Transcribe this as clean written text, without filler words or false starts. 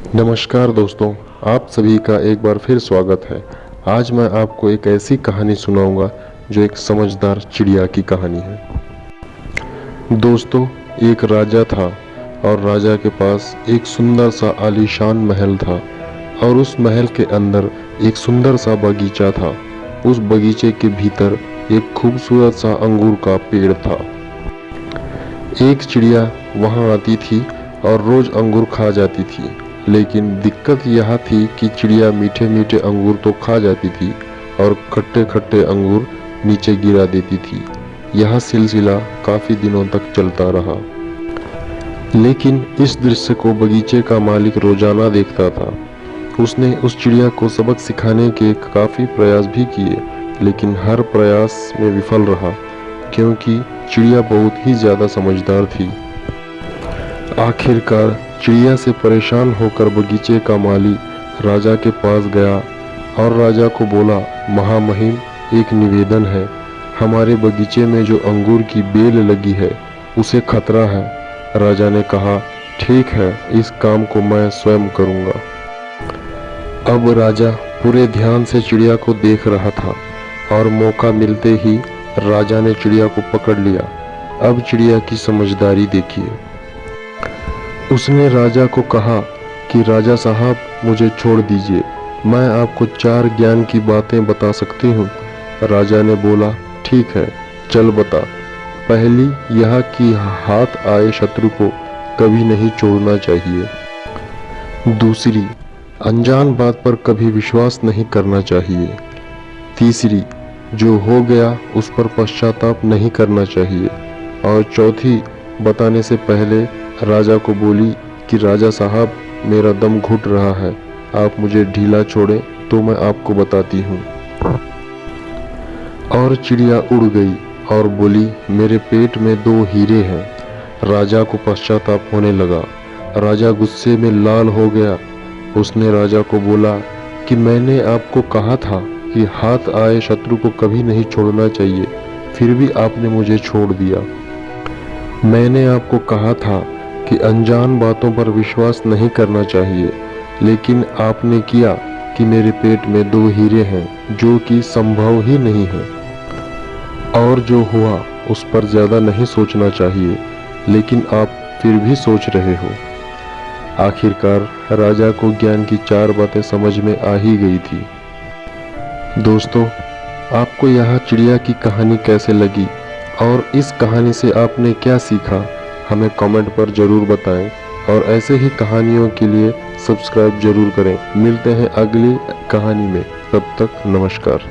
नमस्कार दोस्तों, आप सभी का एक बार फिर स्वागत है। आज मैं आपको एक ऐसी कहानी सुनाऊंगा जो एक समझदार चिड़िया की कहानी है। दोस्तों, एक राजा था और राजा के पास एक सुंदर सा आलीशान महल था और उस महल के अंदर एक सुंदर सा बगीचा था। उस बगीचे के भीतर एक खूबसूरत सा अंगूर का पेड़ था। एक चिड़िया वहां आती थी और रोज अंगूर खा जाती थी, लेकिन दिक्कत यह थी कि चिड़िया मीठे मीठे अंगूर तो खा जाती थी और खट्टे खट्टे अंगूर नीचे गिरा देती थी। यह सिलसिला काफी दिनों तक चलता रहा, लेकिन इस दृश्य को बगीचे का मालिक रोजाना देखता था। उसने उस चिड़िया को सबक सिखाने के काफी प्रयास भी किए, लेकिन हर प्रयास में विफल रहा, क्योंकि चिड़िया बहुत ही ज्यादा समझदार थी। आखिरकार चिड़िया से परेशान होकर बगीचे का माली राजा के पास गया और राजा को बोला, महामहिम, एक निवेदन है। हमारे बगीचे में जो अंगूर की बेल लगी है उसे खतरा है। राजा ने कहा, ठीक है, इस काम को मैं स्वयं करूंगा। अब राजा पूरे ध्यान से चिड़िया को देख रहा था और मौका मिलते ही राजा ने चिड़िया को पकड़ लिया। अब चिड़िया की समझदारी देखिए। उसने राजा को कहा कि राजा साहब, मुझे छोड़ दीजिए, मैं आपको 4 ज्ञान की बातें बता सकती हूँ। राजा ने बोला, ठीक है, चल बता। पहली यह कि हाथ आए शत्रु को कभी नहीं छोड़ना चाहिए। दूसरी, अनजान बात पर कभी विश्वास नहीं करना चाहिए। तीसरी, जो हो गया उस पर पश्चाताप नहीं करना चाहिए। और चौथी, बताने से पहले राजा को बोली कि राजा साहब, मेरा दम घुट रहा है, आप मुझे ढीला छोड़ें तो मैं आपको बताती हूँ। और चिड़िया उड़ गई और बोली, मेरे पेट में 2 हीरे हैं। राजा को पश्चाताप होने लगा। राजा गुस्से में लाल हो गया। उसने राजा को बोला कि मैंने आपको कहा था कि हाथ आए शत्रु को कभी नहीं छोड़ना चाहिए, फिर भी आपने मुझे छोड़ दिया। मैंने आपको कहा था कि अनजान बातों पर विश्वास नहीं करना चाहिए, लेकिन आपने किया कि मेरे पेट में 2 हीरे हैं, जो कि संभव ही नहीं है। और जो हुआ उस पर ज्यादा नहीं सोचना चाहिए, लेकिन आप फिर भी सोच रहे हो। आखिरकार राजा को ज्ञान की 4 बातें समझ में आ ही गई थी। दोस्तों, आपको यह चिड़िया की कहानी कैसे लगी और इस कहानी से आपने क्या सीखा, हमें कमेंट पर जरूर बताएं। और ऐसे ही कहानियों के लिए सब्सक्राइब जरूर करें। मिलते हैं अगली कहानी में, तब तक नमस्कार।